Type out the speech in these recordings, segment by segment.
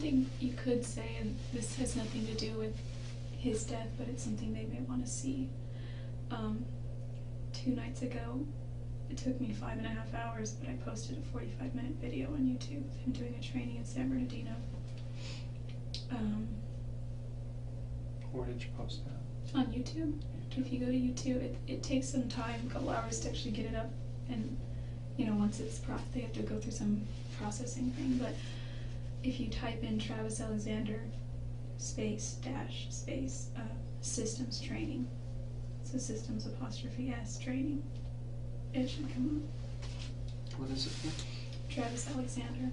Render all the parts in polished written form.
something you could say, and this has nothing to do with his death, but it's something they may want to see. 2 nights ago, it took me 5.5 hours, but I posted a 45-minute video on YouTube of him doing a training in San Bernardino. Where did you post that? On YouTube. If you go to YouTube, it takes some time, a couple hours to actually get it up, and once it's they have to go through some processing thing, but if you type in Travis Alexander space systems training, so systems ' training, it should come up. What is it for? Travis Alexander,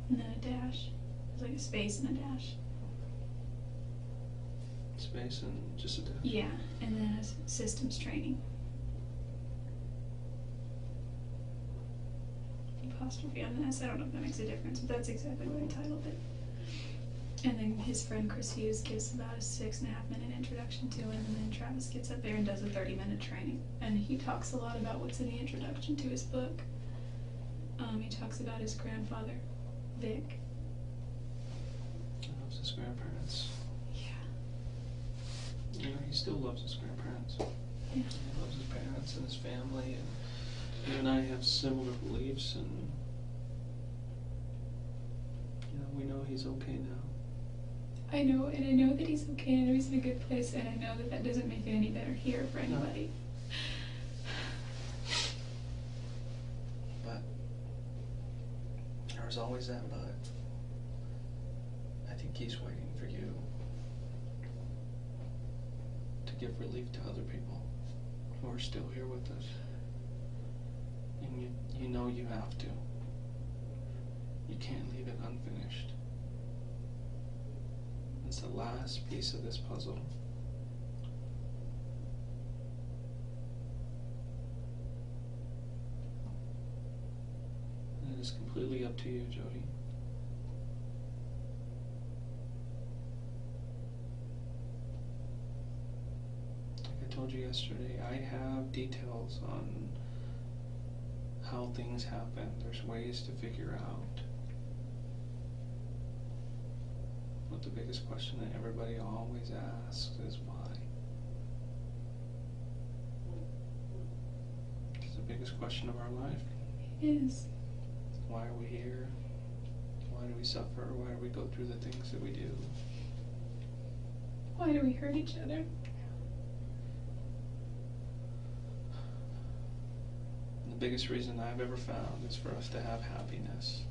and then a dash. It's like a space and a dash. Space and just a dash? Yeah, and then a systems training. Apostrophe on the S. I don't know if that makes a difference, but that's exactly what I titled it. And then his friend Chris Hughes gives about a 6.5-minute introduction to him, and then Travis gets up there and does a 30-minute training. And he talks a lot about what's in the introduction to his book. He talks about his grandfather, Vic. He loves his grandparents. Yeah. He still loves his grandparents. Yeah. He loves his parents and his family, and you and I have similar beliefs, and we know he's okay now. I know, and I know that he's okay, and I know he's in a good place, and I know that that doesn't make it any better here for anybody. But there's always that but. I think he's waiting for you to give relief to other people who are still here with us. And you know you have to. You can't leave it unfinished. It's the last piece of this puzzle. And it is completely up to you, Jodi. Like I told you yesterday, I have details on how things happen. There's ways to figure out. But the biggest question that everybody always asks is why. It's the biggest question of our life. It is. Why are we here? Why do we suffer? Why do we go through the things that we do? Why do we hurt each other? The biggest reason I've ever found is for us to have happiness.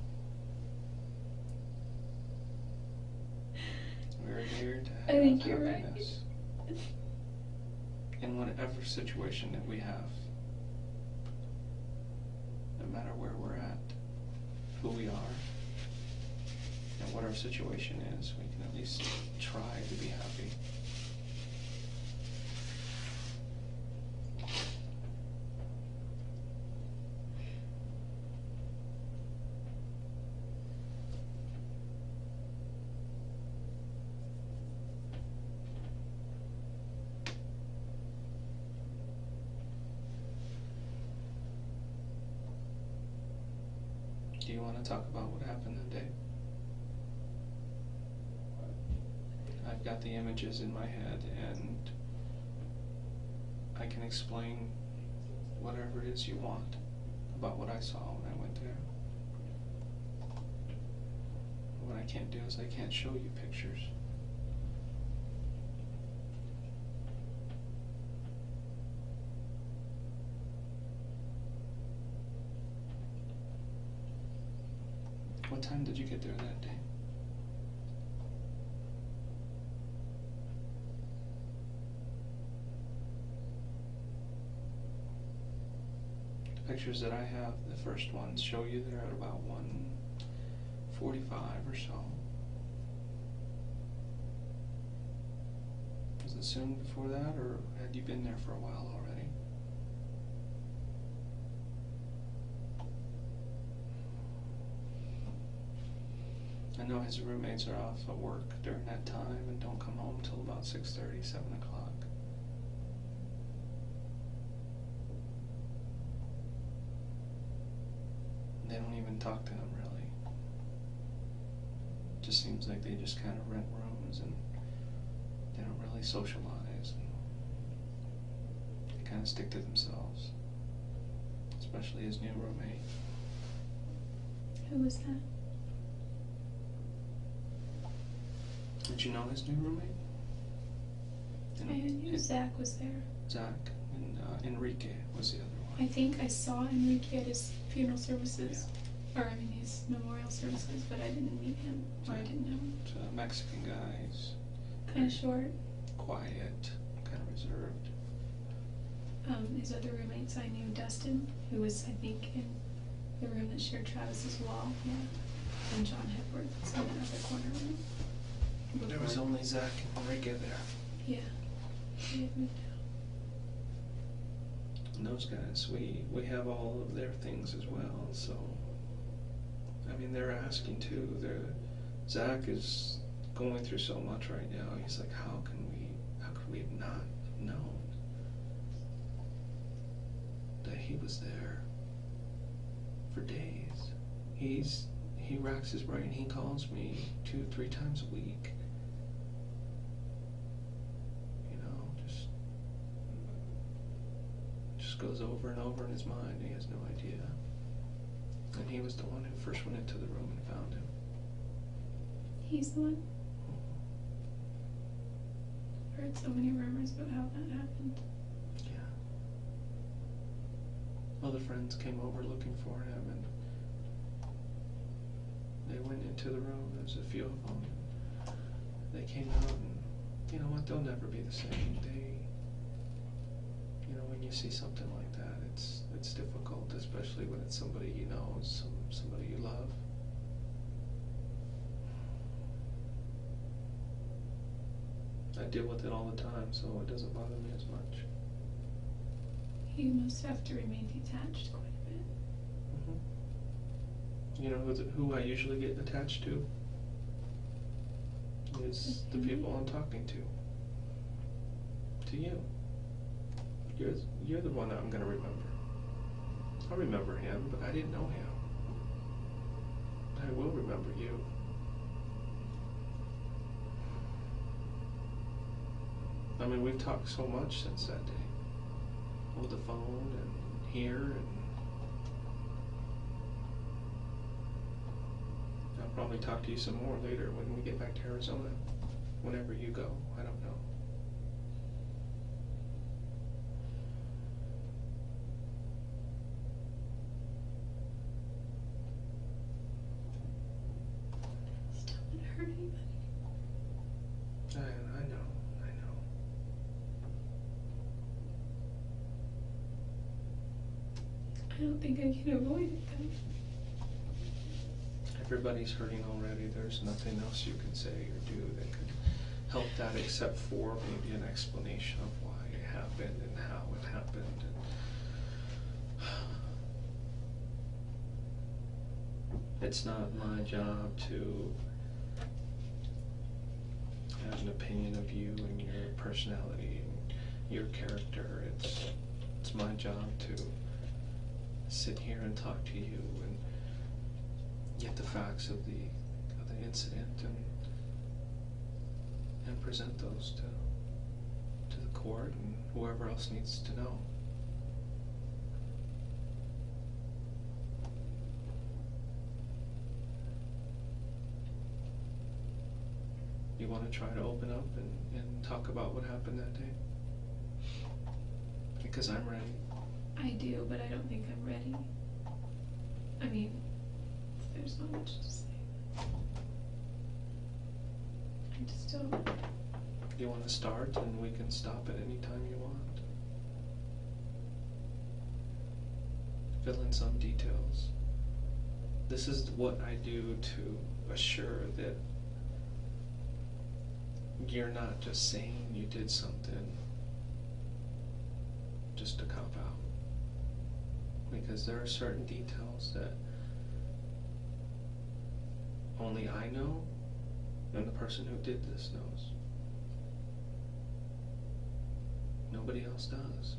We're here to have I think you're happiness. Right. In whatever situation that we have. No matter where we're at, who we are, and what our situation is, we can at least try to be happy. Do you want to talk about what happened that day? I've got the images in my head, and I can explain whatever it is you want about what I saw when I went there. What I can't do is I can't show you pictures. What time did you get there that day? The pictures that I have, the first ones, show you there at about 1:45 or so. Was it soon before that, or had you been there for a while already? I know his roommates are off at work during that time and don't come home till about 6:30, 7 o'clock. They don't even talk to him, really. just seems like they just kind of rent rooms and they don't really socialize. And they kind of stick to themselves, especially his new roommate. Who was that? Did you know his new roommate? I knew Zach was there. Zach and Enrique was the other one. I think I saw Enrique at his funeral services, or I mean his memorial services, but I didn't meet him, or I didn't know him. It's a Mexican guy. He's kind of short. Quiet, kind of reserved. His other roommates, I knew Dustin, who was, I think, in the room that shared Travis's wall, and John Hepworth was in that other corner room. There was only Zach and Enrique there. Yeah, he had moved out. And those guys, we have all of their things as well, so I mean they're asking too. Zach is going through so much right now. He's like, how could we have not known that he was there for days? He racks his brain. He calls me 2-3 times a week. Just goes over and over in his mind. He has no idea. And he was the one who first went into the room and found him. He's the one? I've heard so many rumors about how that happened. Yeah. Other friends came over looking for him, and they went into the room. There's a few of them. They came out, and you know what? They'll never be the same. When you see something like that, it's difficult, especially when it's somebody you know, somebody you love. I deal with it all the time, so it doesn't bother me as much. You must have to remain detached quite a bit. Mm-hmm. You know who I usually get attached to? Is the people I'm talking to. To you. You're the one that I'm going to remember. I remember him, but I didn't know him. I will remember you. I mean, we've talked so much since that day. Over the phone and here, and I'll probably talk to you some more later when we get back to Arizona. Whenever you go, I don't know. Hurt anybody? I know. I don't think I can avoid it though. Everybody's hurting already. There's nothing else you can say or do that could help that except for maybe an explanation of why it happened and how it happened. It's not my job to have an opinion of you and your personality and your character. It's my job to sit here and talk to you and get the facts of the incident and present those to the court and whoever else needs to know. You want to try to open up and talk about what happened that day? Because I'm ready. I do, but I don't think I'm ready. I mean, there's not much to say. I just don't. You want to start, and we can stop at any time you want. Fill in some details. This is what I do to assure that you're not just saying you did something just to cop out. Because there are certain details that only I know and the person who did this knows. Nobody else does.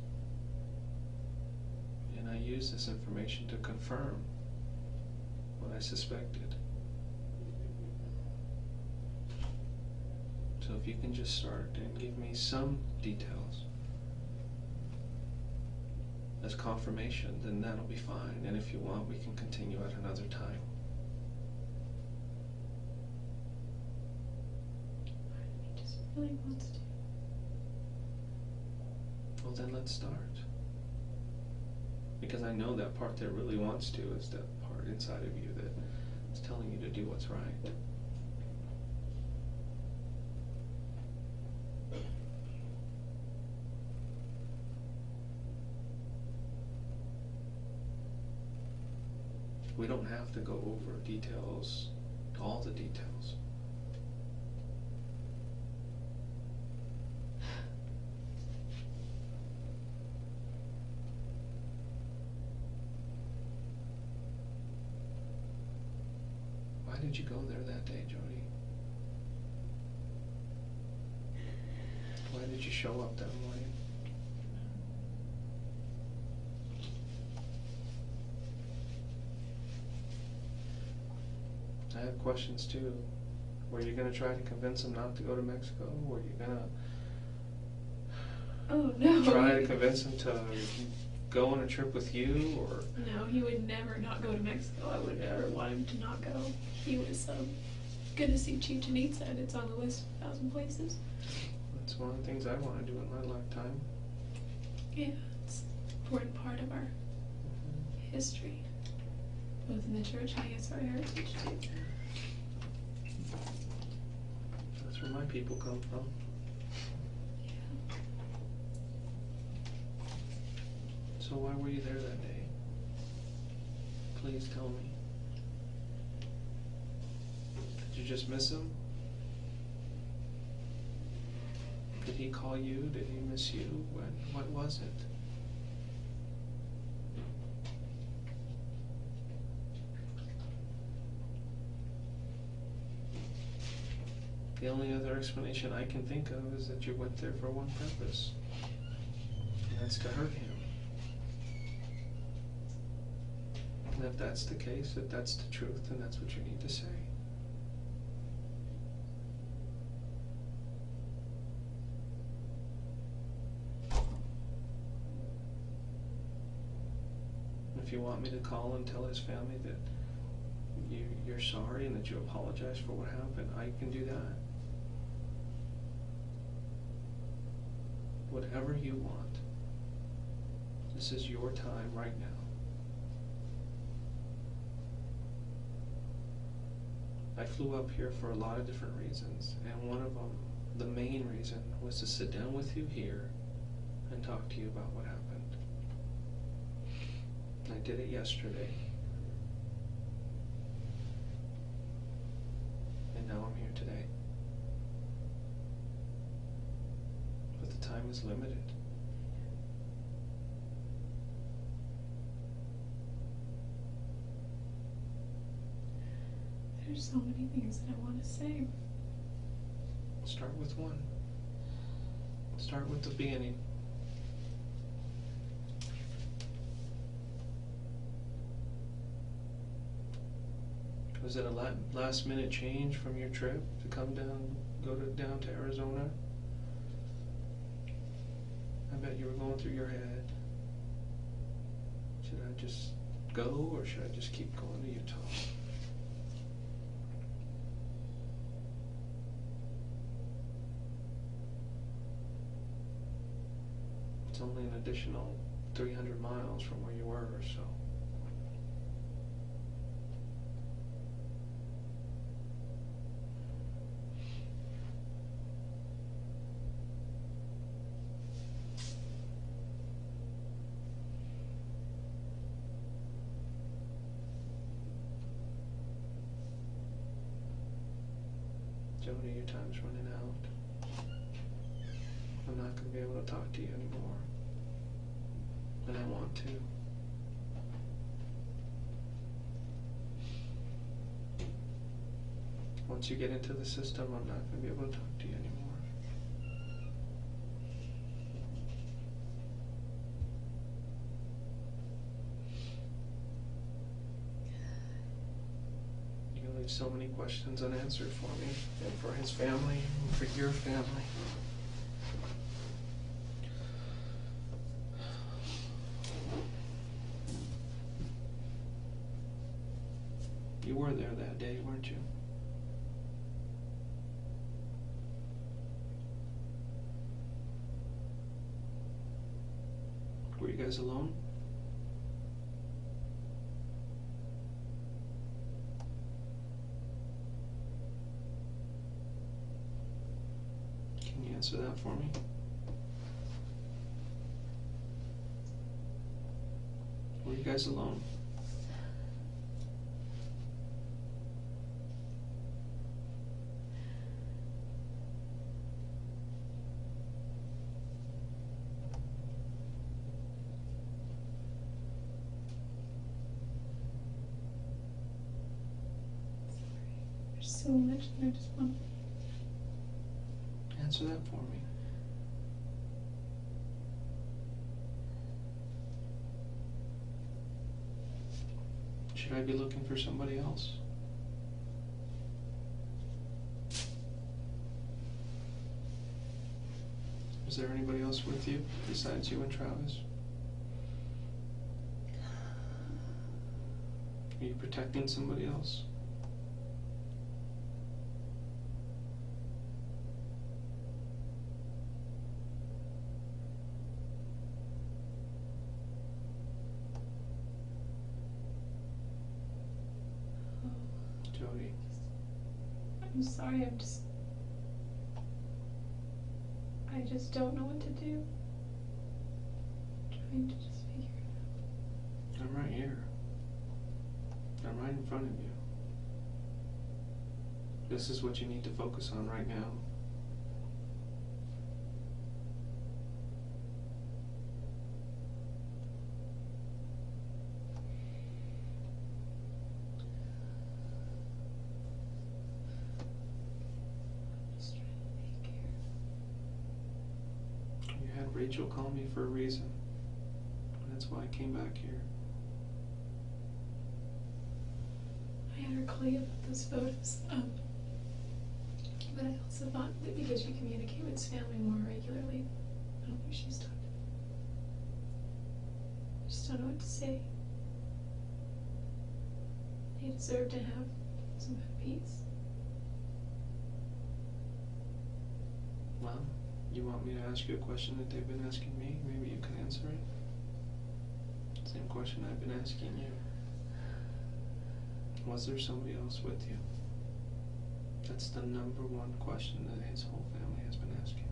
And I use this information to confirm what I suspected. So if you can just start and give me some details as confirmation, then that'll be fine. And if you want, we can continue at another time. He just really wants to. Well, then let's start. Because I know that part that really wants to is that part inside of you that is telling you to do what's right. We don't have to go over details, all the details. Why did you go there that day, Jodi? Why did you show up that morning? I have questions too. Were you going to try to convince him not to go to Mexico? Were you going to try to convince him to go on a trip with you? Or No, he would never not go to Mexico. I would never want him to not go. He was going to see Chichen Itza, and it's on the list of 1,000 places. That's one of the things I want to do in my lifetime. Yeah, it's an important part of our history, both in the church and I guess our heritage too. That's where my people come from. Yeah. So why were you there that day? Please tell me. Did you just miss him? Did he call you? Did he miss you? What was it? The only other explanation I can think of is that you went there for one purpose, and that's to hurt him. And if that's the case, if that's the truth, then that's what you need to say. If you want me to call and tell his family that you're sorry and that you apologize for what happened, I can do that. Whatever you want. This is your time right now. I flew up here for a lot of different reasons, and one of them, the main reason, was to sit down with you here and talk to you about what happened. I did it yesterday. And now I'm here today. But the time is limited. There's so many things that I want to say. Start with one. Start with the beginning. Was it a last minute change from your trip to come down, down to Arizona? I bet you were going through your head. Should I just go, or should I just keep going to Utah? It's only an additional 300 miles from where you were, so. Jodi, your time's running out. I'm not going to be able to talk to you anymore. And I want to. Once you get into the system, I'm not going to be able to talk to you anymore. You can leave so many questions unanswered for me, and for his family, and for your family. You were there that day, weren't you? Were you guys alone? Can you answer that for me? Were you guys alone? There's so much and I just want Answer that for me. Should I be looking for somebody else? Is there anybody else with you besides you and Travis? Are you protecting somebody else? Jodi. I'm sorry, I just don't know what to do. I'm trying to just figure it I'm right here. I'm right in front of you. This is what you need to focus on right now. out. Just trying to think here. You had Rachel call me for a reason. That's why I came back here. I had her call you about those photos. But I also thought that because you communicate with his family more regularly, I don't think she's talked. I just don't know what to say. They deserve to have some kind of peace. Well, you want me to ask you a question that they've been asking me? Maybe you can answer it? Same question I've been asking you. Was there somebody else with you? That's the number one question that his whole family has been asking.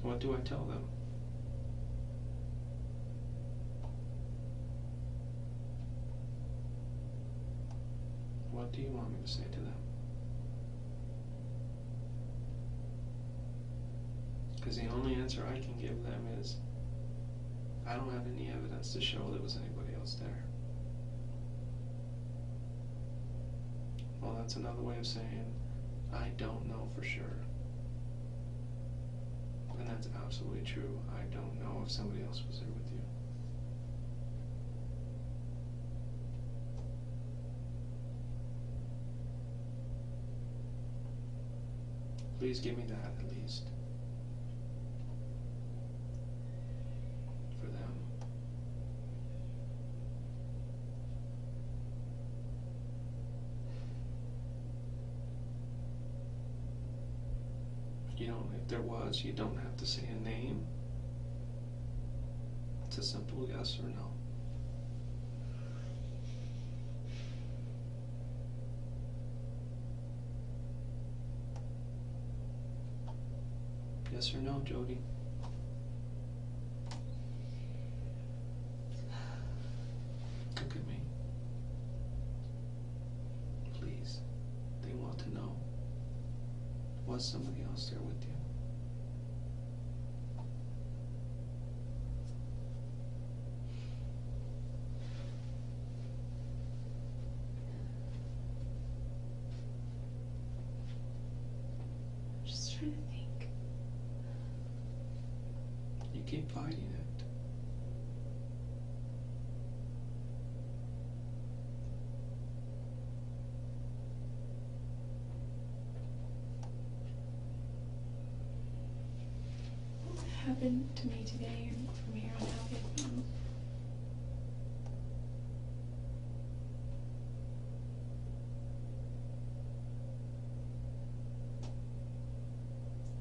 What do I tell them? What do you want me to say to them? Because the only answer I can give them is, I don't have any evidence to show there was anybody else there. Well, that's another way of saying, I don't know for sure. And that's absolutely true. I don't know if somebody else was there with you. Please give me that at least. For them. You don't, if there was, you don't have to say a name. It's a simple yes or no. Yes or no, Jodi? Look at me. Please. They want to know. Was somebody else there with you? I'm just trying to think. You keep fighting it. happened to me today and from here on out,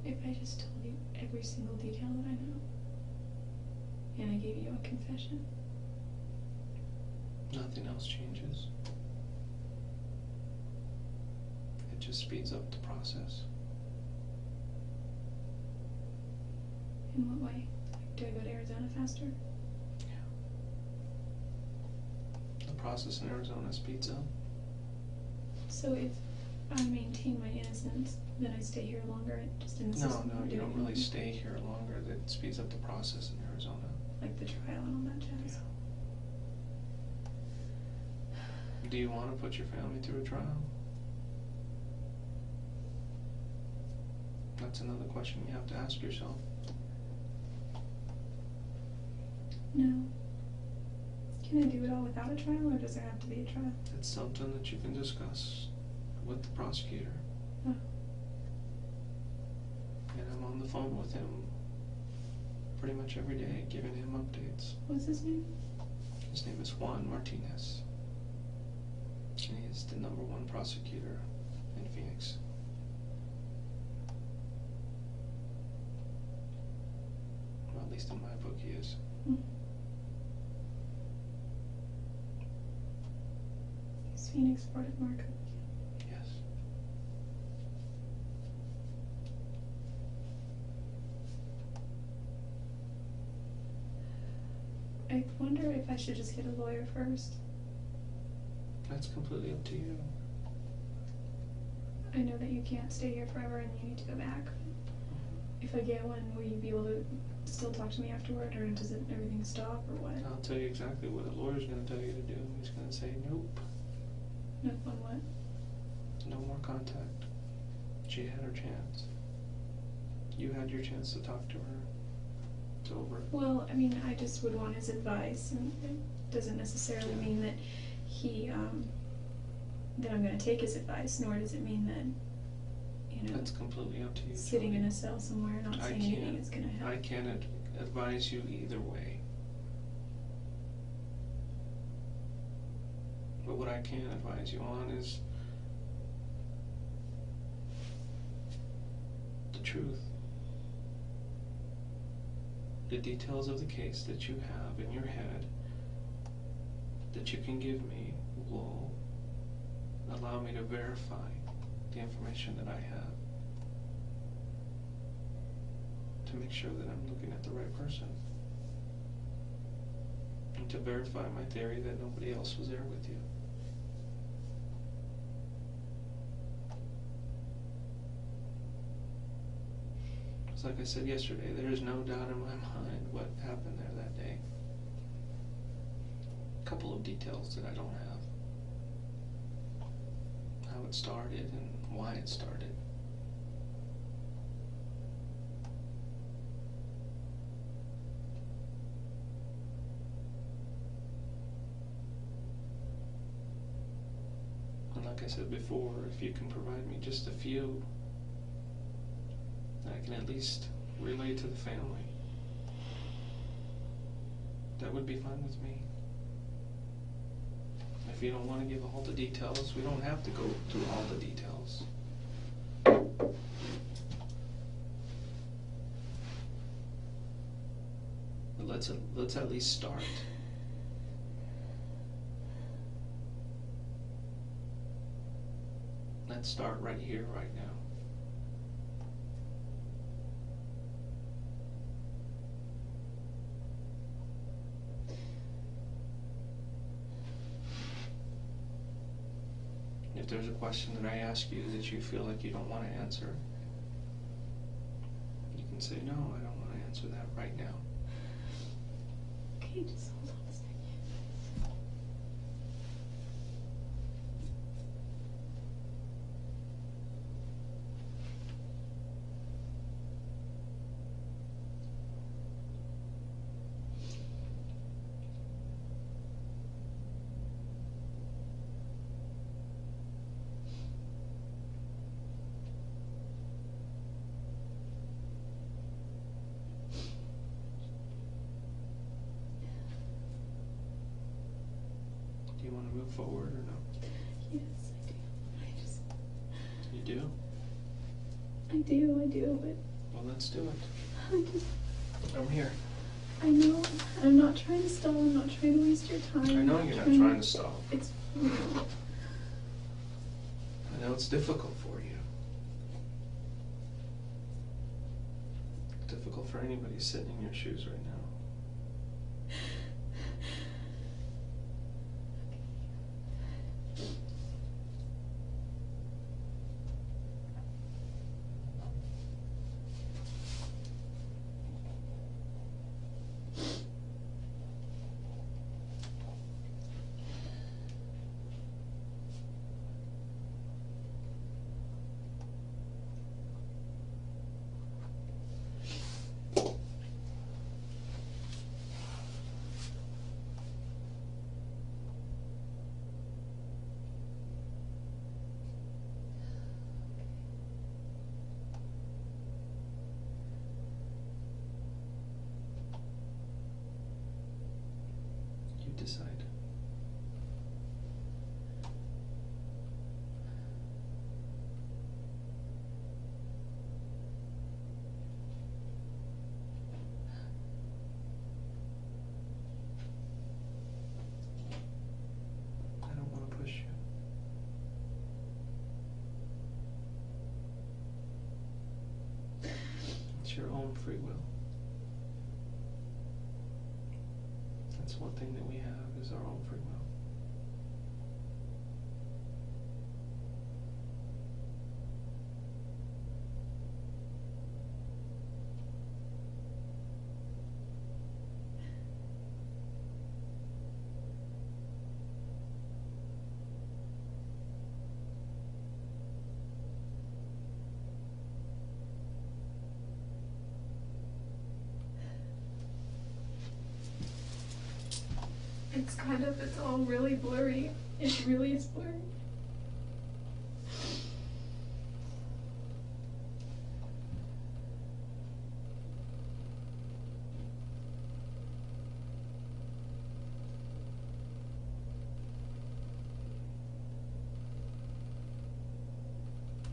if I just told you every single detail that I know, and I gave you a confession. Nothing else changes. It just speeds up the process. In what way? Like, do I go to Arizona faster? Yeah. The process in Arizona speeds up. So if I maintain my innocence, then I stay here longer, just in the system? No, you don't really stay here longer. That speeds up the process in Arizona. Like the trial and all that jazz? Yeah. Do you want to put your family through a trial? That's another question you have to ask yourself. No. Can I do it all without a trial, or does there have to be a trial? It's something that you can discuss with the prosecutor. Oh. And I'm on the phone with him pretty much every day, giving him updates. What's his name? His name is Juan Martinez. And he is the #1 prosecutor in Phoenix. Well, at least in my book he is. Is Phoenix part of Marco? Yes. I wonder if I should just get a lawyer first. That's completely up to you. I know that you can't stay here forever and you need to go back. If I get one, will you be able to still talk to me afterward, or does everything stop, or what? I'll tell you exactly what a lawyer's going to tell you to do. He's going to say, nope, No on what? no more contact. She had her chance. You had your chance to talk to her. It's over. Well, I mean, I just would want his advice, and it doesn't necessarily mean that that I'm going to take his advice, nor does it mean that, That's completely up to you. sitting Jodi. in a cell somewhere not saying anything is going to help. I can't advise you either way. But what I can advise you on is the truth. The details of the case that you have in your head that you can give me will allow me to verify the information that I have, to make sure that I'm looking at the right person, and to verify my theory that nobody else was there with you. It's like I said yesterday, there is no doubt in my mind what happened there that day. A couple of details that I don't have. How it started and why it started. And like I said before, if you can provide me just a few that I can at least relay to the family, that would be fine with me. If you don't want to give all the details, we don't have to go through all the details. But let's at least start. Let's start right here, right now. If there's a question that I ask you that you feel like you don't want to answer, you can say, no, I don't want to answer that right now. Okay, just hold on a second. move forward or no? Yes, I do. You do? I do, but Well, let's do it. I just, I'm here. I know, I'm not trying to stall, I'm not trying to waste your time. I know you're not trying to stall. It's, I know it's difficult for you. Difficult for anybody sitting in your shoes right now. You decide. I don't want to push you. It's your own free will. That's one thing that we have is our own free will. it's all really blurry. It really is blurry.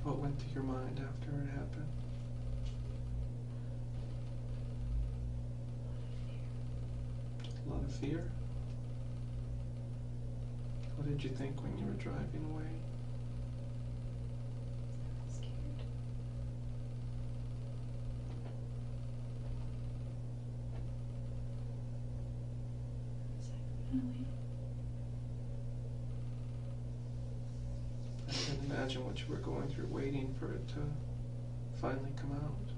What went through your mind after it happened? A lot of fear? What did you think when you were driving away? Scared. Finally. I can imagine what you were going through, waiting for it to finally come out.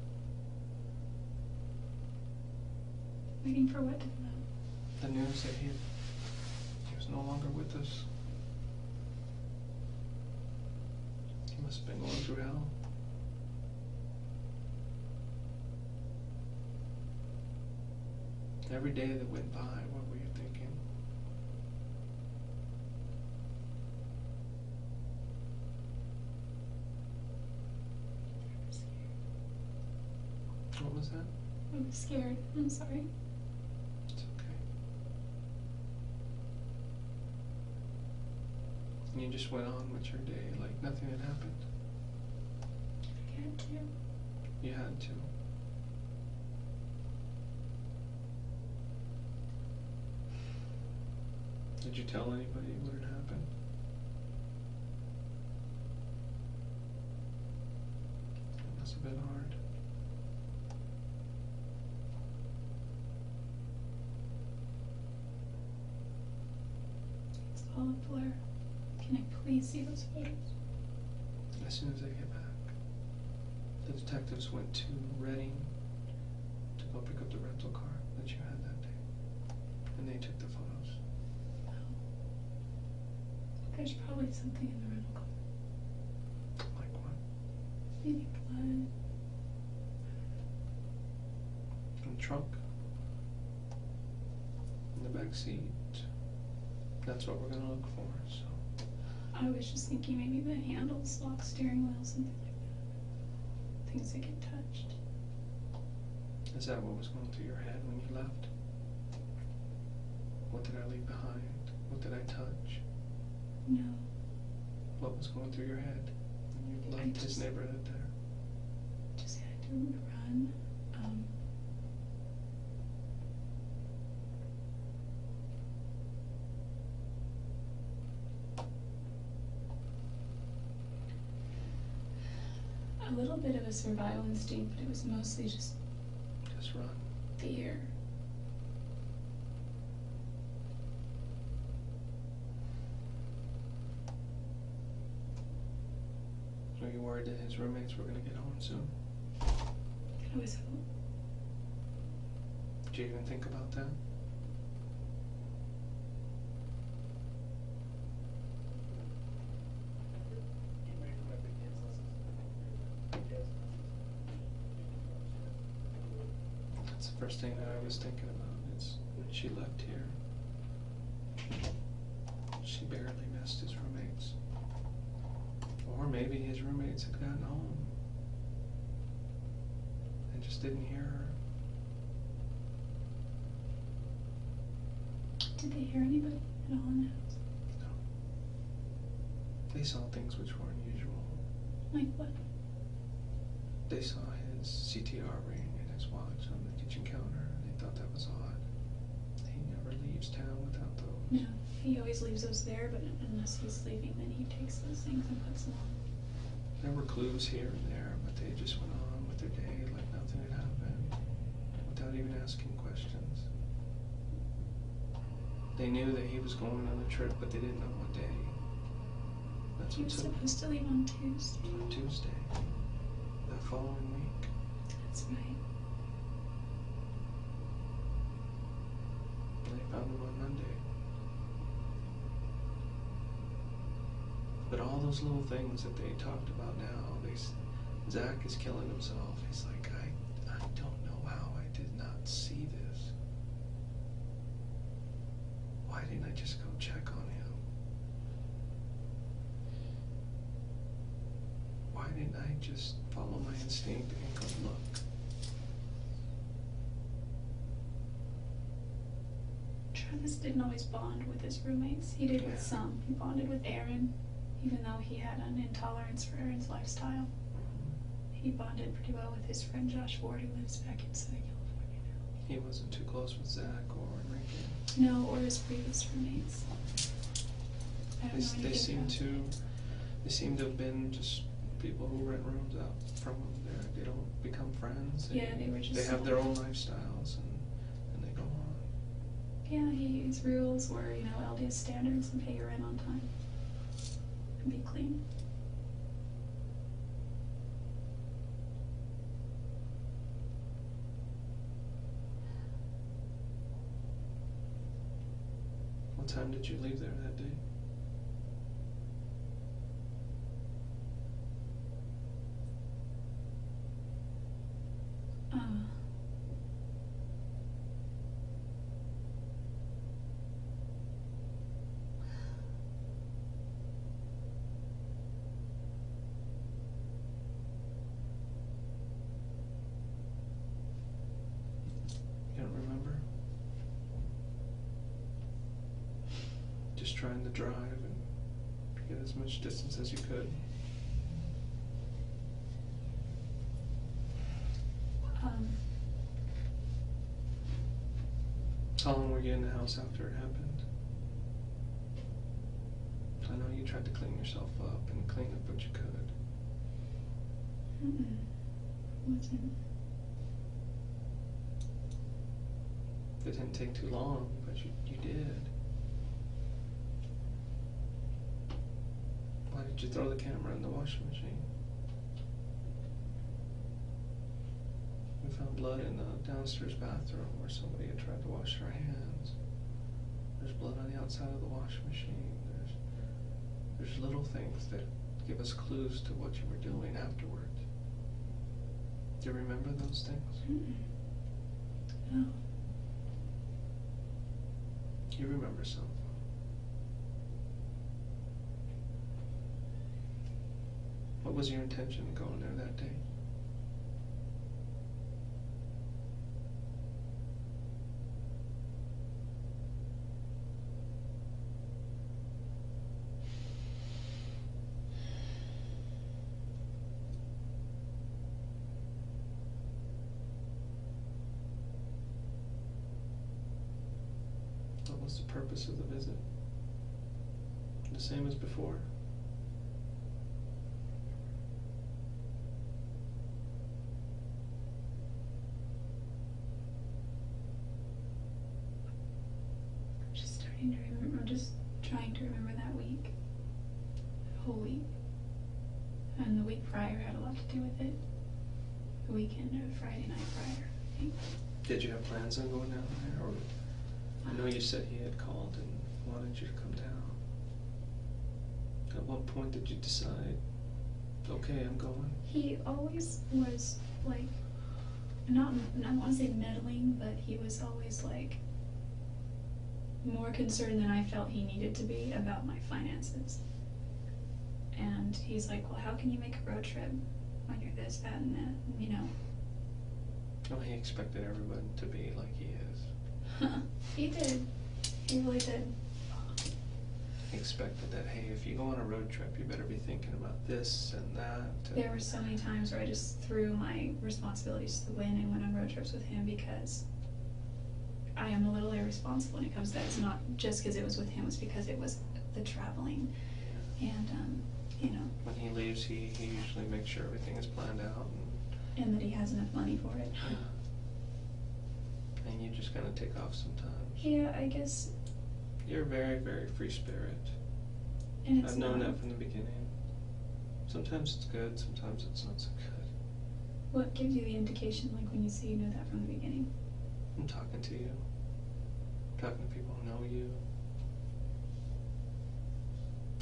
Waiting for what to come out? The news that he was no longer with us. He must have been going through hell. Every day that went by, what were you thinking? What was that? I was scared. I'm sorry. It's okay. And you just went on with your day like nothing had happened. I had to. You had to. Did you tell anybody what had happened? It must have been hard. It's all a blur. Can I please see those photos? As soon as I get back. The detectives went to Reading to go pick up the rental car that you had that day. And they took the photos. Oh. There's probably something in the rental car. Like what? Maybe blood. In the trunk? In the back seat? That's what we're gonna look for, so. I was just thinking maybe the handles, lock, steering wheel, something like that. Things that get touched. Is that what was going through your head when you left? What did I leave behind? What did I touch? No. What was going through your head when you left his neighborhood there? Just had to run. A little bit of a survival instinct, but it was mostly just run. fear. Were you worried that his roommates were going to get home soon? I was hoping. Did you even think about that? That's the first thing that I was thinking about, is when she left here, she barely missed his roommates. Or maybe his roommates had gotten home and just didn't hear her. Did they hear anybody at all in the house? No. They saw things which were unusual. Like what? They saw his CTR ring and his watch on the kitchen counter, and they thought that was odd. He never leaves town without those. No, he always leaves those there, but unless he's leaving, then he takes those things and puts them on. There were clues here and there, but they just went on with their day like nothing had happened, without even asking questions. They knew that he was going on a trip, but they didn't know what day. That's He what was took supposed to leave on Tuesday. Tuesday, that following week. That's right. And they found him on Monday. But all those little things that they talked about now, Zach is killing himself. He's like, I don't know how I did not see this. Why didn't I just go check on him? Why didn't I just follow my instinct and go look? Travis didn't always bond with his roommates. He did with some. He bonded with Aaron, even though he had an intolerance for Aaron's lifestyle. He bonded pretty well with his friend Josh Ward, who lives back in Southern California now. He wasn't too close with Zach or Enrique. No, or his previous roommates. I don't know anything They seem about to have been just people who rent rooms out from them. They don't become friends. They were just. They have their own lifestyles and they go on. Yeah, his rules were, LDS standards and pay your rent on time and be clean. What time did you leave there that day? You don't remember? Just trying to drive and get as much distance as you could. How long were you in the house after it happened? I know you tried to clean yourself up and clean up what you could. Wasn't. It didn't take too long, but you did. Why did you throw the camera in the washing machine? We found blood in the downstairs bathroom where somebody had tried to wash their hands. There's blood on the outside of the washing machine. There's little things that give us clues to what you were doing afterwards. Do you remember those things? No. You remember some. What was your intention in going there that day? What's the purpose of the visit? The same as before? I'm just starting to remember. I'm just trying to remember that week. That whole week. And the week prior had a lot to do with it. The weekend or Friday night prior, I think. Did you have plans on going down there? Or I know you said he had called and wanted you to come down. At what point did you decide, okay, I'm going? He always was like, not, I don't want to say meddling, but he was always like more concerned than I felt he needed to be about my finances. And he's like, well, how can you make a road trip when you're this, that, and that, you know? Well, he expected everyone to be like he is. He did. He really did. He expected that, hey, if you go on a road trip, you better be thinking about this and that. And There were so many times where I just threw my responsibilities to the wind and went on road trips with him because I am a little irresponsible when it comes to that. It's not just because it was with him, it's because it was the traveling. And, you know. When he leaves, he usually makes sure everything is planned out. And that he has enough money for it. And you just gotta take off sometimes. Yeah, I guess. You're a very, very free spirit. And it's I've known not. that from the beginning. Sometimes it's good, sometimes it's not so good. What gives you the indication, like when you say you know that from the beginning? I'm talking to you. I'm talking to people who know you.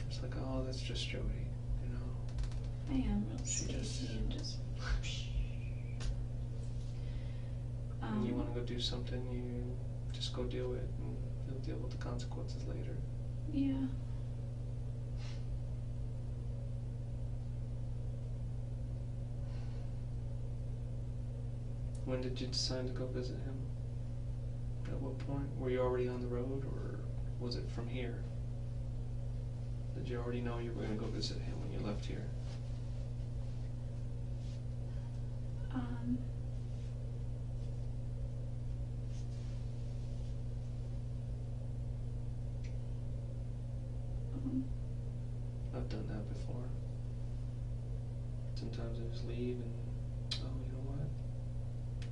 It's like, oh, that's just Jodi, you know. I am real She spacey and just. When you want to go do something, you just go do it, and you'll deal with the consequences later. Yeah. When did you decide to go visit him? At what point? Were you already on the road, or was it from here? Did you already know you were going to go visit him when you left here? I've done that before. Sometimes I just leave and, oh, you know what?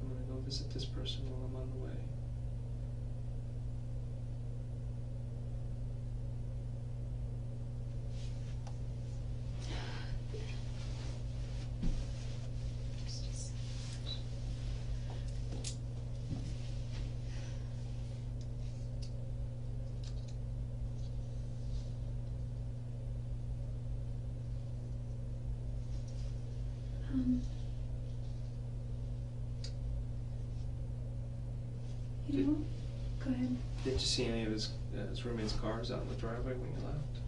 I'm going to go visit this person while I'm on the way. You know, go ahead. Did you see any of his roommate's cars out in the driveway when you left?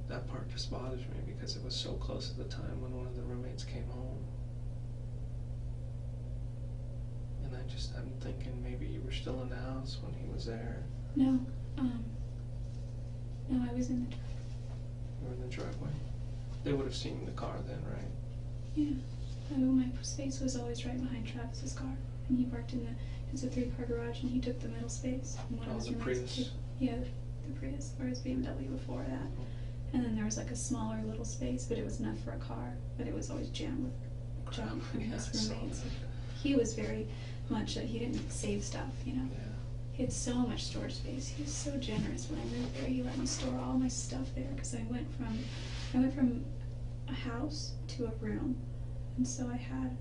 That part just bothers me because it was so close at the time when one of the roommates came home. And I'm thinking maybe you were still in the house when he was there. No, no, I was in the driveway. You were in the driveway. They would have seen the car then, right? Yeah. My space was always right behind Travis's car, and he parked in it's a 3-car garage, and he took the middle space. And one of his roommates Prius? Yeah, the Prius, or his BMW before that. And then there was like a smaller little space, but it was enough for a car, but it was always jammed with junk from Yeah, his I saw roommates. that. He was very much that he didn't save stuff, you know. Yeah. He had so much storage space. He was so generous. When I moved there, he let me store all my stuff there because I went from a house to a room, and so I had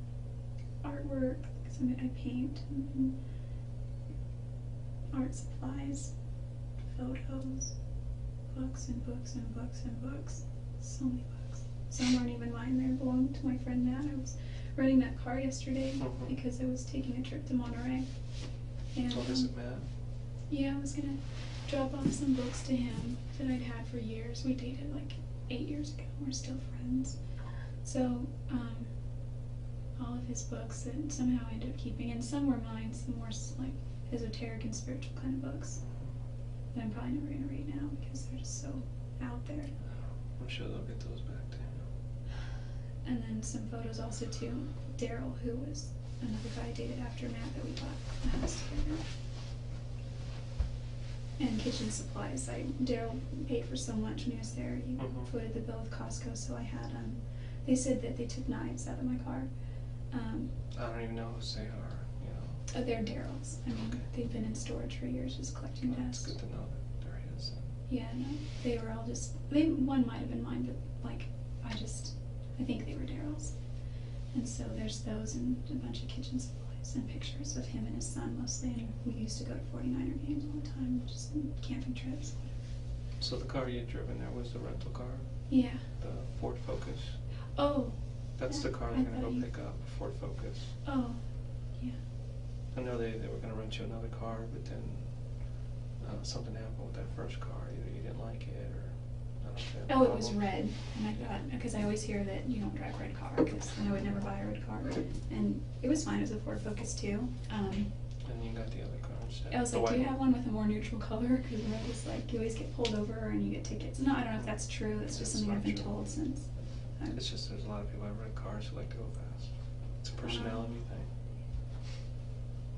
artwork because I paint and art supplies, photos, books and books and books and books. So many books. Some aren't even mine. They belong to my friend Matt. I was renting that car yesterday because I was taking a trip to Monterey. And, So visit Matt? Yeah, I was gonna drop off some books to him that I'd had for years. We dated like 8 years ago. We're still friends. So, all of his books that somehow I ended up keeping, and some were mine, some more like esoteric and spiritual kind of books that I'm probably never gonna read now because they're just so out there. I'm sure they'll get those back to him. And then some photos also too. Daryl, who was another guy dated after Matt that we bought a house together. And kitchen supplies. Daryl paid for so much when he was there. He footed the bill with Costco, so I had they said that they took knives out of my car. I don't even know who they are, you know. Oh, they're Daryl's. I mean, they've been in storage for years just collecting Well, dust. it's good to know that there is. Yeah, no, they were all just, one might have been mine, but like, I think they were Daryl's. And so there's those and a bunch of kitchen supplies and pictures of him and his son mostly, and we used to go to 49er games all the time, just camping trips. So the car you'd driven there was the rental car? Yeah. The Ford Focus? Oh. That's the car they're gonna go pick up, a Ford Focus. Oh, yeah. I know they were gonna rent you another car, but then something happened with that first car. Either you didn't like it or I don't know if they had a Oh, it was problem. red, and I thought, because I always hear that you don't drive a red car, because I would never buy a red car. And it was fine, it was a Ford Focus too. And you got the other car instead. I was the like, do white you have one with a more neutral color? Because red is like, you always get pulled over and you get tickets. No, I don't know if that's true, it's just It's something not I've been true. told since. It's just there's a lot of people that have red cars who like to go fast. It's a personality thing.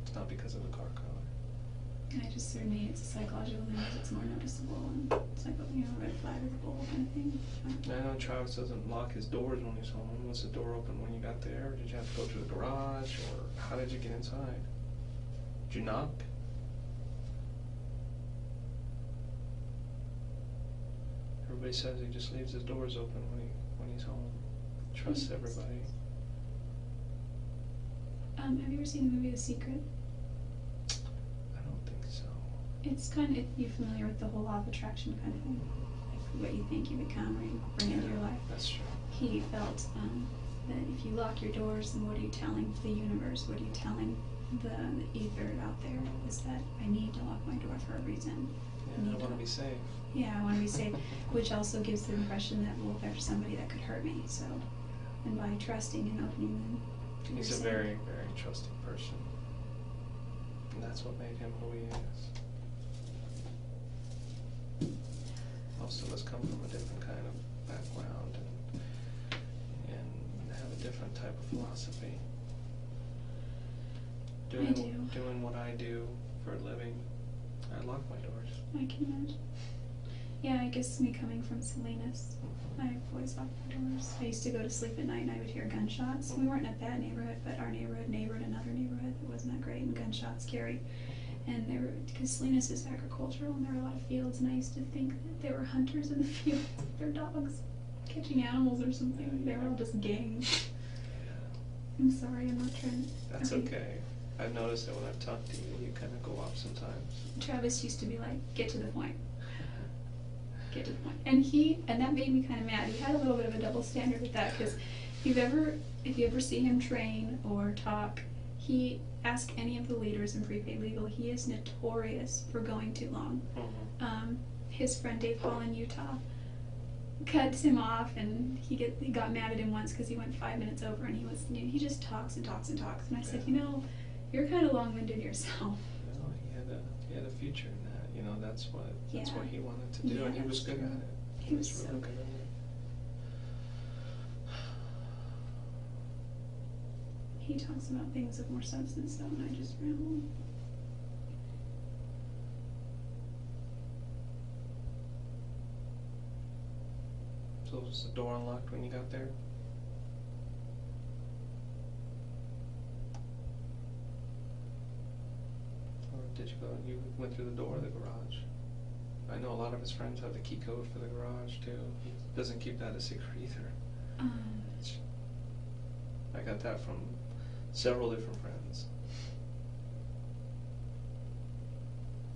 It's not because of the car color. And I just, for me, it's a psychological thing, because it's more noticeable, and it's like, you know, red flag is a bull kind of thing. I know Travis doesn't lock his doors when he's home. Was the door open when you got there? Or did you have to go to the garage? Or how did you get inside? Did you knock? Everybody says he just leaves his doors open when he's home. Trusts everybody. Have you ever seen the movie The Secret? I don't think so. It's kind of, you're familiar with the whole law of attraction kind of thing, like what you think you become or you bring into your life. That's true. He felt that if you lock your doors, then what are you telling the universe? What are you telling the ether out there? Is that I need to lock my door for a reason. Yeah, I want to be safe. Yeah, I want to be safe, which also gives the impression that, well, there's somebody that could hurt me. So, and by trusting and opening them to He's a yourself. very, very trusting person. And that's what made him who he is. Most of us come from a different kind of background and have a different type of philosophy. Doing what I do for a living, I lock my doors. I can imagine. Yeah, I guess me coming from Salinas, I've always locked my doors. I used to go to sleep at night and I would hear gunshots. We weren't in a bad neighborhood, but our neighborhood neighbored another neighborhood that wasn't that great, and gunshots scary. And they were, because Salinas is agricultural and there were a lot of fields, and I used to think that there were hunters in the fields with their dogs catching animals or something. They were all just gangs. I'm sorry, I'm not trying to. That's okay. I've noticed that when I've talked to you, you kind of go off sometimes. Travis used to be like, get to the point. Get to the point. And that made me kind of mad. He had a little bit of a double standard with that, because if you ever see him train or talk, ask any of the leaders in prepaid legal, he is notorious for going too long. His friend Dave Hall in Utah cuts him off, and he got mad at him once because he went 5 minutes over, and he just talks and talks and talks. And I said, you're kind of long-winded yourself. Well, he had a future in that. That's what he wanted to do, Yeah, and he was that's good true. at it. He was so really good. at it. He talks about things of more substance, though, and I just ramble. So was the door unlocked when you got there? Or did you went through the door of the garage? I know a lot of his friends have the key code for the garage too. He doesn't keep that a secret either. I got that from several different friends.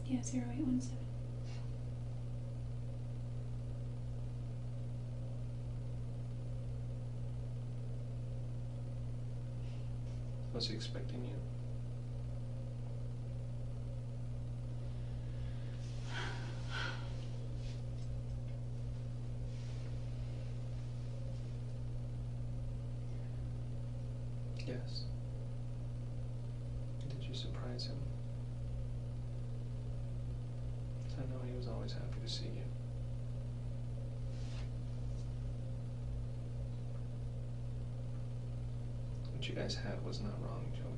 Yeah, 0817. Was he expecting you? Yes. Did you surprise him? I know he was always happy to see you. what you guys had was not wrong, Jodi.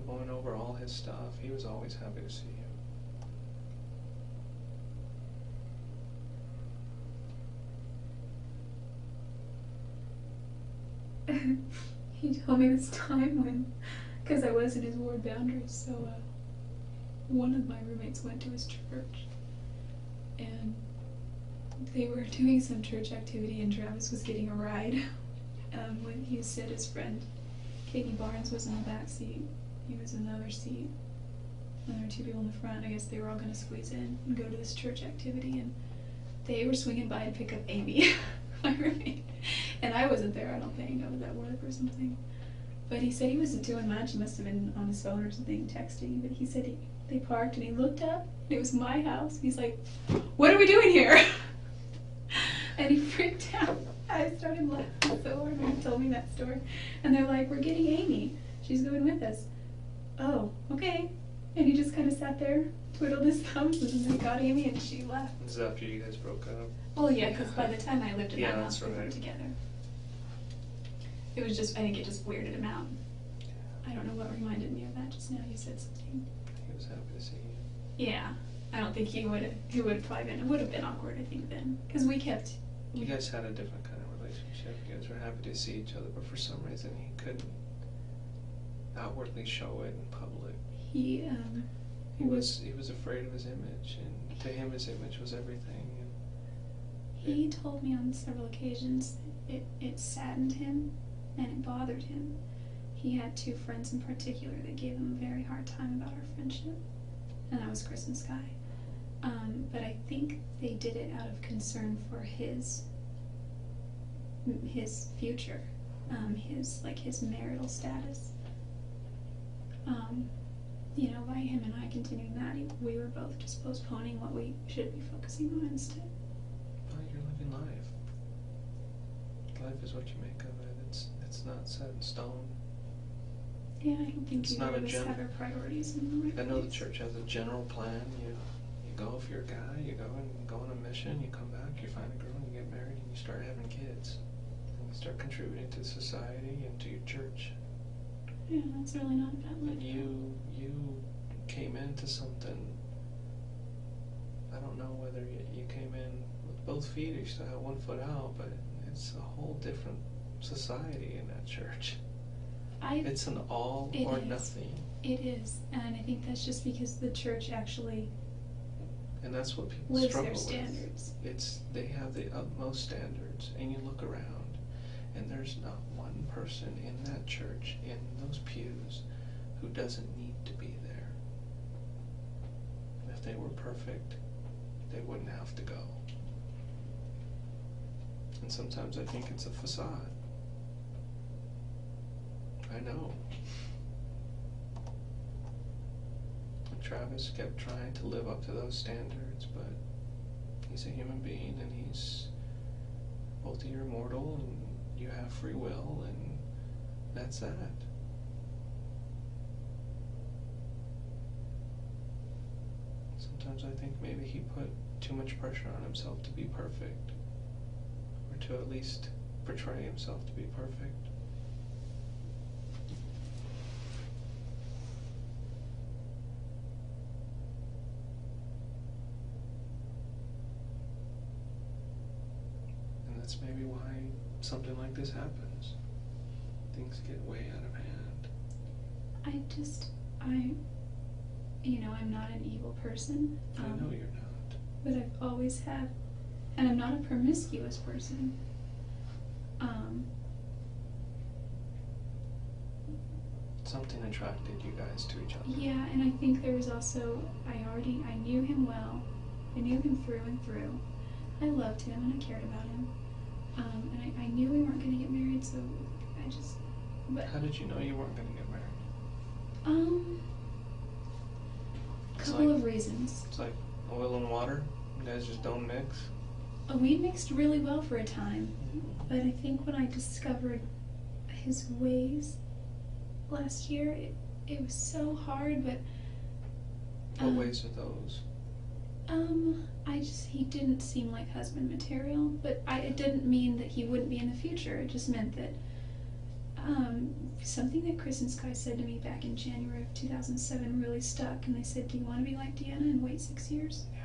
Going over all his stuff, he was always happy to see you. He told me this time when, because I was in his ward boundaries, so one of my roommates went to his church, and they were doing some church activity, and Travis was getting a ride. When he said his friend Katie Barnes was in the back seat, he was in the other seat, and there were two people in the front. I guess they were all going to squeeze in and go to this church activity, and they were swinging by to pick up Amy, my roommate. And I wasn't there, I don't think. I was at work or something. But he said he wasn't doing much. He must have been on his phone or something, texting. But he said they parked, and he looked up, and it was my house. He's like, "What are we doing here?" And he freaked out. I started laughing so hard when he told me that story. And they're like, "We're getting Amy. She's going with us." "Oh, okay." And he just kind of sat there, twiddled his thumbs, and then they got Amy, and she left. This is after you guys broke up? Well, yeah, because by the time I lived in that house, that's we were right. together. It was just, I think it just weirded him out. I don't know what reminded me of that just now. You said something. He was happy to see you. Yeah, I don't think he would have probably been, it would have been awkward, I think, then. Because we kept... You guys had a different kind of relationship. You guys were happy to see each other, but for some reason he couldn't outwardly show it in public. He was afraid of his image, and to him his image was everything. And he told me on several occasions it saddened him and it bothered him. He had two friends in particular that gave him a very hard time about our friendship, and that was Chris and Sky. But I think they did it out of concern for his future, his marital status. You know, by him and I continuing that, we were both just postponing what we should be focusing on instead. Well, you're living life. Life is what you make of it. It's not set in stone. Yeah, I don't think It's either not a of us have our priorities in the right I know the place. church has a general plan. You go if you're a guy, you go on a mission, you come back, you find a girl, and you get married, and you start having kids. And you start contributing to society and to your church. Yeah, that's really not a bad life. And you came into something, I don't know whether you came in with both feet or you still had one foot out, but it's a whole different society in that church. It's an all or nothing. It is, and I think that's just because the church actually And that's what people lives struggle their with. standards. They have the utmost standards, and you look around, and there's not one person in that church, in those pews, who doesn't need to be there. And if they were perfect, they wouldn't have to go. And sometimes I think it's a facade. I know. And Travis kept trying to live up to those standards, but he's a human being, and both of you are mortal, and you have free will, and that's that. Sometimes I think maybe he put too much pressure on himself to be perfect, or to at least portray himself to be perfect. And that's maybe why something like this happens. Things get way out of hand. I'm not an evil person. I know you're not. But I've always had, and I'm not a promiscuous person. Something attracted you guys to each other. Yeah, and I think there was also, I knew him well. I knew him through and through. I loved him and I cared about him. And I knew we weren't going to get married, so but... How did you know you weren't going to get married? Couple of reasons. It's like oil and water? You guys just don't mix? We mixed really well for a time, but I think when I discovered his ways last year, it was so hard, but... What ways are those? He didn't seem like husband material, but it didn't mean that he wouldn't be in the future. It just meant that, something that Chris and Sky said to me back in January of 2007 really stuck, and they said, do you want to be like Deanna and wait 6 years? Yeah.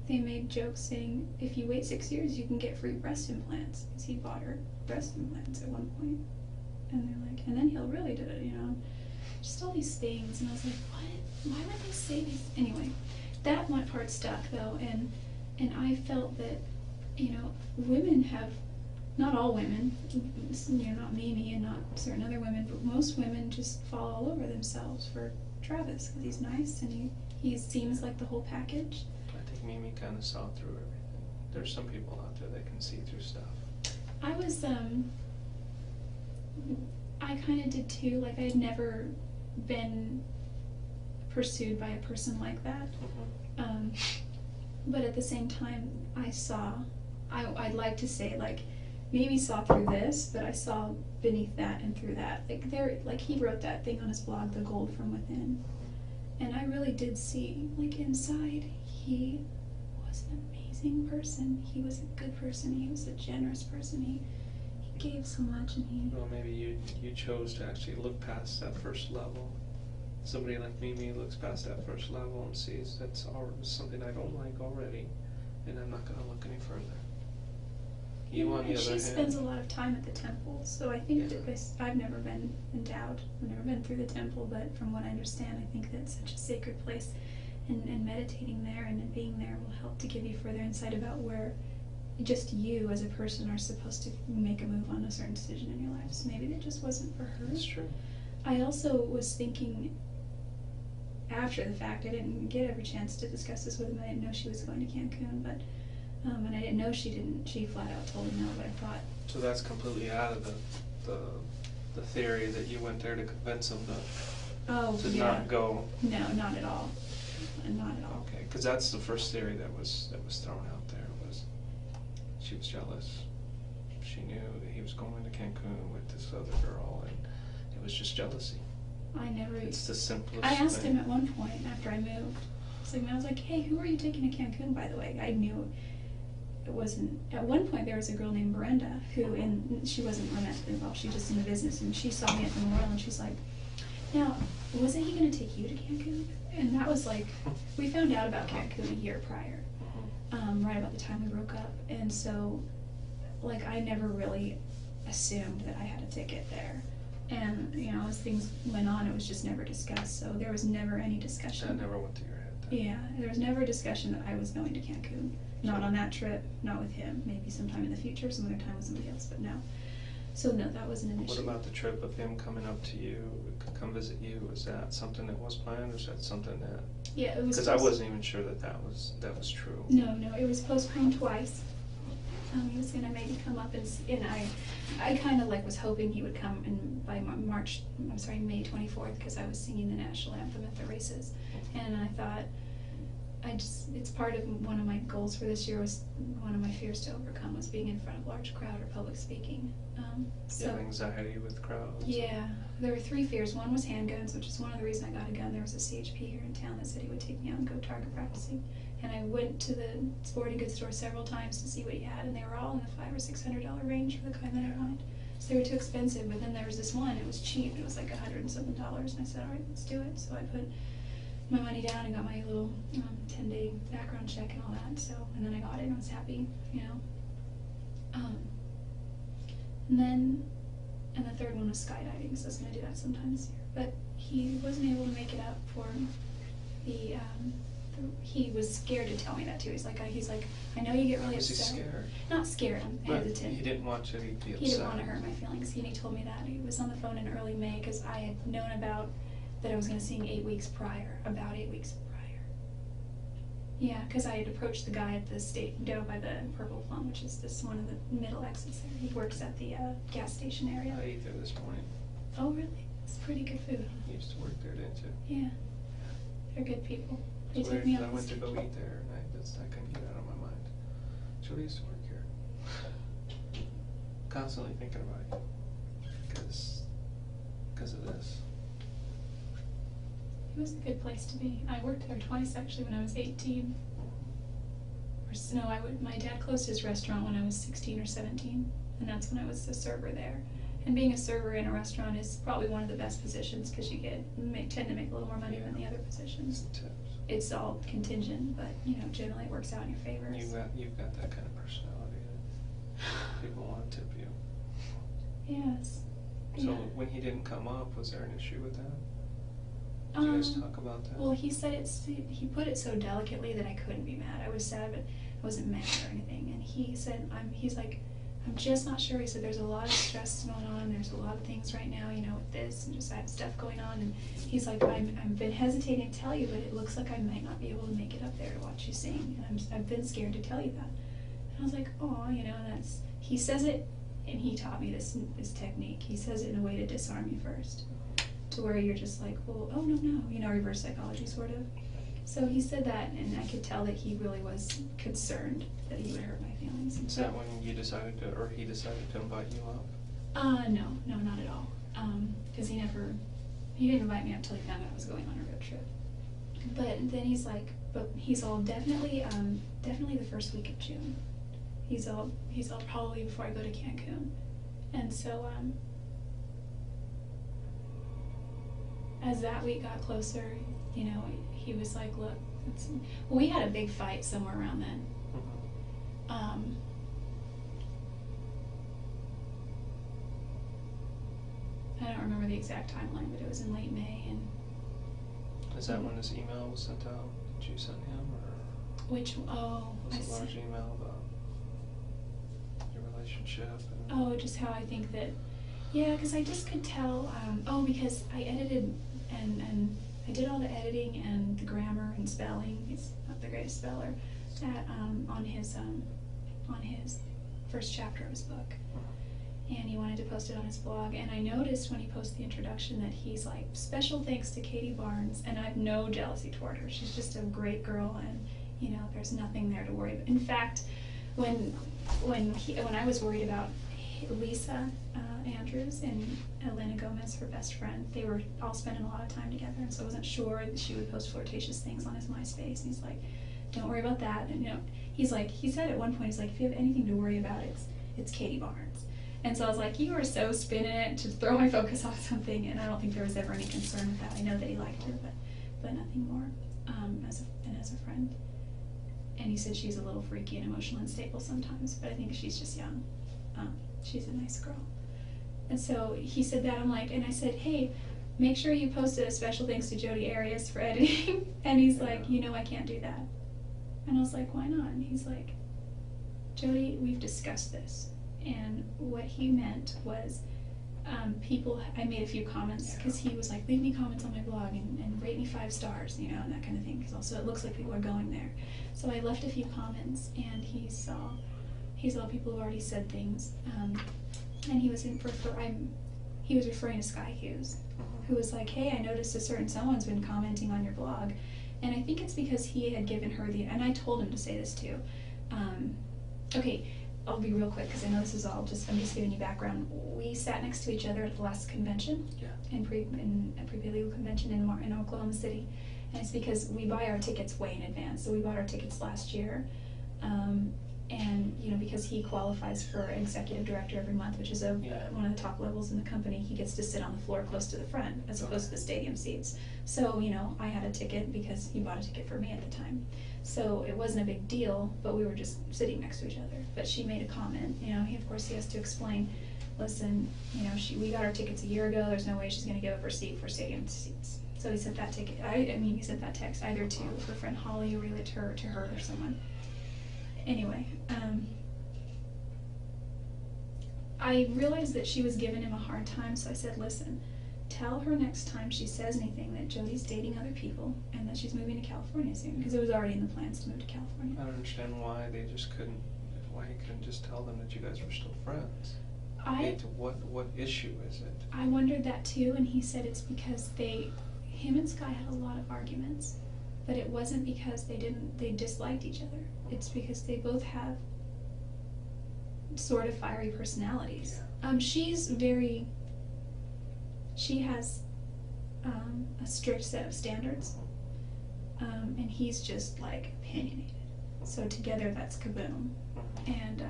They made jokes saying, if you wait 6 years, you can get free breast implants, because he bought her breast implants at one point. And they're like, and then he'll really do it, just all these things, and I was like, what? Why would they say these? Anyway, that one part stuck though, and I felt that, women have, not all women, not Mimi and not certain other women, but most women just fall all over themselves for Travis, because he's nice and he seems like the whole package. I think Mimi kind of saw through everything. There's some people out there that can see through stuff. I kind of did too. Like, I had never been pursued by a person like that. Mm-hmm. But at the same time, I'd like to say, like, maybe saw through this, but I saw beneath that and through that. Like he wrote that thing on his blog, The Gold from Within. And I really did see, like, inside, he was an amazing person. He was a good person. He was a generous person. He gave so much, and Well, maybe you chose to actually look past that first level. Somebody like Mimi looks past that first level and sees that's something I don't like already, and I'm not going to look any further. You, on the other hand, she spends a lot of time at the temple, so I think that I've never been endowed. I've never been through the temple, but from what I understand, I think that's such a sacred place, and meditating there and being there will help to give you further insight about where just you as a person are supposed to make a move on a certain decision in your life. So maybe that just wasn't for her. That's true. I also was thinking, after the fact, I didn't get every chance to discuss this with him. I didn't know she was going to Cancun, but and I didn't know she didn't. She flat out told him no, but I thought. So that's completely out of the theory that you went there to convince him to not go. No, not at all. Not at all. Okay, because that's the first theory that was thrown out there, was she was jealous. She knew that he was going to Cancun with this other girl, and it was just jealousy. It's the simplest I asked thing. him at one point after I moved. I was like, hey, who are you taking to Cancun, by the way? I knew it wasn't. At one point, there was a girl named Brenda and she wasn't romantically involved. She just in the business, and she saw me at the memorial, and she's like, now, wasn't he going to take you to Cancun? And that was like, we found out about Cancun a year prior, right about the time we broke up, and so, like, I never really assumed that I had a ticket there. And, as things went on, it was just never discussed, so there was never any discussion. That never went to your head then. Yeah, there was never a discussion that I was going to Cancun. Not on that trip, not with him. Maybe sometime in the future, some other time with somebody else, but no. So no, that wasn't an issue. What about the trip of him coming up to you, come visit you? Was that something that was planned, or is that something that... Yeah, it was... Because I wasn't even sure that was true. No, it was postponed twice. He was gonna maybe come up and I kind of was hoping he would come by May 24th, because I was singing the national anthem at the races, and I thought, it's part of one of my goals for this year, was one of my fears to overcome was being in front of a large crowd or public speaking. You have anxiety with crowds? Yeah, there were 3 fears. One was handguns, which is one of the reasons I got a gun. There was a CHP here in town that said he would take me out and go target practicing. And I went to the sporting goods store several times to see what he had, and they were all in the $500 or $600 range for the kind that I wanted. So they were too expensive, but then there was this one, it was cheap, it was like $100 and something, and I said, all right, let's do it. So I put my money down and got my little 10-day background check and all that, and then I got it and I was happy, and the third one was skydiving, so I was going to do that sometime this year. But he wasn't able to make it up for he was scared to tell me that too. He's like, I know you get really upset. Was he scared? Not scared, I'm hesitant. He didn't want you to be upset. He didn't want to hurt my feelings. He told me that. He was on the phone in early May, because I had known about that I was going to sing 8 weeks prior, about 8 weeks prior. Yeah, because I had approached the guy at the state down by the Purple Plum, which is one of the middle exits there. He works at the gas station area. I ate there this morning. Oh, really? It's pretty good food. You used to work there, didn't you? Yeah. They're good people. They So took me I on went to go eat there, and I couldn't get it out of my mind. Jodi used to work here. Constantly thinking about you. Because of this. It was a good place to be. I worked there twice actually when I was 18. Or no, my dad closed his restaurant when I was 16 or 17, and that's when I was a server there. And being a server in a restaurant is probably one of the best positions because you tend to make a little more money than the other positions. Tips. It's all contingent, but generally it works out in your favor. You've got that kind of personality that people want to tip you. Yes. So when he didn't come up, was there an issue with that? Did you guys talk about that? Well, he said he put it so delicately that I couldn't be mad. I was sad, but I wasn't mad or anything. And he said, he's like, I'm just not sure. He said, there's a lot of stress going on. There's a lot of things right now, with this, and just I have stuff going on. And he's like, I've been hesitating to tell you, but it looks like I might not be able to make it up there to watch you sing. And I've been scared to tell you that. And I was like, oh, he says it, and he taught me this technique. He says it in a way to disarm you first, to where you're just like, well, oh, no, reverse psychology sort of. So he said that, and I could tell that he really was concerned that he would hurt my feelings. Is that when you decided to, or he decided to invite you up? No, not at all. Because he didn't invite me up till he found out I was going on a road trip. But then he's like, but he's all definitely the first week of June. He's all probably before I go to Cancun. And so, as that week got closer, he was like, look, we had a big fight somewhere around then. I don't remember the exact timeline, but it was in late May. And is that when this email was sent out? Did you send him, or was it a large email about your relationship? And just how I think that, because I just could tell. Because I edited and I did all the editing and the grammar and spelling. He's not the greatest speller. On his first chapter of his book, and he wanted to post it on his blog. And I noticed when he posted the introduction that he's like, special thanks to Katie Barnes, and I have no jealousy toward her. She's just a great girl, and there's nothing there to worry about. In fact, when I was worried about Lisa Andrews and Elena Gomez, her best friend, they were all spending a lot of time together, and so I wasn't sure that she would post flirtatious things on his MySpace. And he's like, don't worry about that. And he said at one point, he's like, if you have anything to worry about, it's Katie Barnes. And so I was like, you were so spinning it to throw my focus off something, and I don't think there was ever any concern with that. I know that he liked her, but nothing more as a friend. And he said she's a little freaky and emotionally unstable sometimes, but I think she's just young. She's a nice girl. And so he said that, and I said, hey, make sure you posted a special thanks to Jodi Arias for editing. And he's like, I can't do that. And I was like, why not? And he's like, Jodi, we've discussed this. And what he meant was, I made a few comments, because he was like, leave me comments on my blog and rate me 5 stars, and that kind of thing, because also it looks like people are going there. So I left a few comments, and he saw people who already said things, and he was referring to Sky Hughes, who was like, hey, I noticed a certain someone's been commenting on your blog, and I think it's because he had given her and I told him to say this too. Okay, I'll be real quick, because I know this is all I'm just giving you background. We sat next to each other at the last convention, in a pre-legal convention in Oklahoma City, and it's because we buy our tickets way in advance. So we bought our tickets last year, and because he qualifies for executive director every month, which is one of the top levels in the company, he gets to sit on the floor close to the front as opposed to the stadium seats. So I had a ticket because he bought a ticket for me at the time. So it wasn't a big deal, but we were just sitting next to each other. But she made a comment, he has to explain, listen, we got our tickets a year ago, there's no way she's going to give up her seat for stadium seats. So he sent that ticket, he sent that text either to her friend Holly or relayed to her or someone. Anyway, I realized that she was giving him a hard time, so I said, listen, tell her next time she says anything that Jodi's dating other people and that she's moving to California soon, because it was already in the plans to move to California. I don't understand why he couldn't just tell them that you guys were still friends. What issue is it? I wondered that too, and he said it's because him and Sky had a lot of arguments, but it wasn't because they disliked each other. It's because they both have sort of fiery personalities. She has a strict set of standards, and he's just like opinionated. So together that's kaboom. And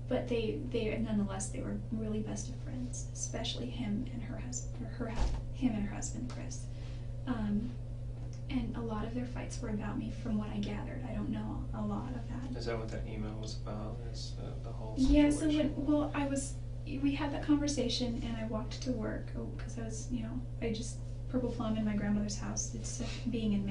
but they nonetheless they were really best of friends, especially him and her husband Chris. And a lot of their fights were about me, from what I gathered. I don't know a lot of that. Is that what that email was about? Is the whole Yeah. situation? So we had that conversation, and I walked to work because I was, I just purple plum in my grandmother's house. It's being in May.